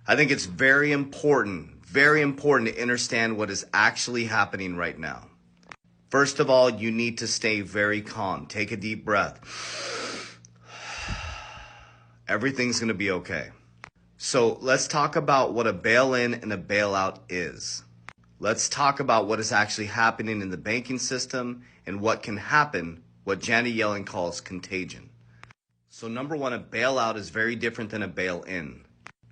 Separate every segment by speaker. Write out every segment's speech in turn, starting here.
Speaker 1: I think it's very important to understand what is actually happening right now. First of all, you need to stay very calm. Take a deep breath. Everything's going to be okay. So let's talk about what a bail-in and a bailout is. Let's talk about what is actually happening in the banking system and what can happen, what Janet Yellen calls contagion. So number one, a bailout is very different than a bail-in.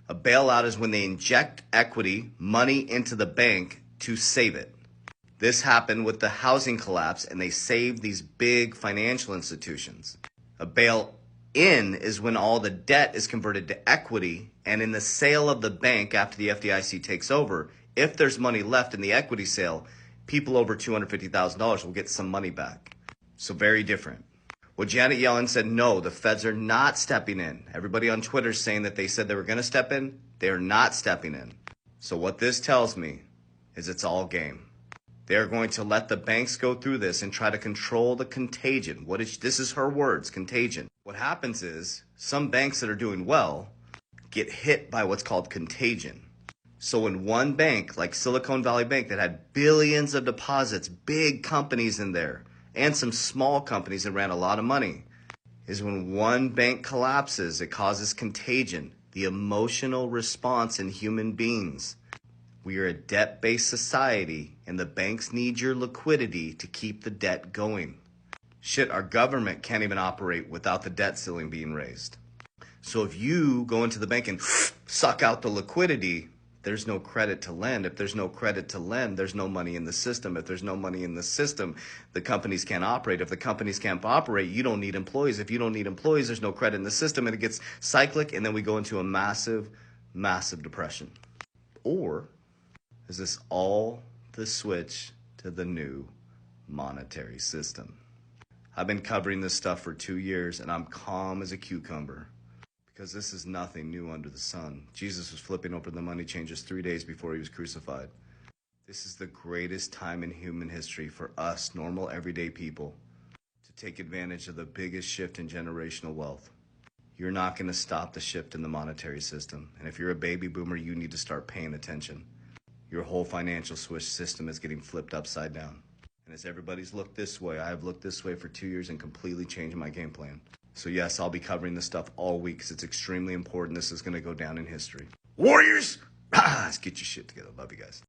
Speaker 1: A bailout is when they inject equity, money into the bank to save it. This happened with the housing collapse, and they saved these big financial institutions. A bail-in is when all the debt is converted to equity, and in the sale of the bank after the FDIC takes over, if there's money left in the equity sale, people over $250,000 will get some money back. So very different. Well, Janet Yellen said, no, the feds are not stepping in. Everybody on Twitter is saying that they said they were going to step in. They are not stepping in. So what this tells me is it's all game. They're going to let the banks go through this and try to control the contagion. This is her words, contagion. What happens is some banks that are doing well get hit by what's called contagion. So in one bank, like Silicon Valley Bank, that had billions of deposits, big companies in there, and some small companies that ran a lot of money, is when one bank collapses, it causes contagion, the emotional response in human beings. We are a debt-based society, and the banks need your liquidity to keep the debt going. Shit, our government can't even operate without the debt ceiling being raised. So if you go into the bank and suck out the liquidity, there's no credit to lend. If there's no credit to lend, there's no money in the system. If there's no money in the system, the companies can't operate. If the companies can't operate, you don't need employees. If you don't need employees, there's no credit in the system, and it gets cyclic, and then we go into a massive, massive depression. Or is this all the switch to the new monetary system? I've been covering this stuff for 2 years, and I'm calm as a cucumber because this is nothing new under the sun. Jesus was flipping over the money changers 3 days before he was crucified. This is the greatest time in human history for us, normal, everyday people, to take advantage of the biggest shift in generational wealth. You're not going to stop the shift in the monetary system. And if you're a baby boomer, you need to start paying attention. Your whole financial system is getting flipped upside down. And as everybody's looked this way, I have looked this way for 2 years and completely changed my game plan. So yes, I'll be covering this stuff all week because it's extremely important. This is going to go down in history. Warriors, let's get your shit together. Love you guys.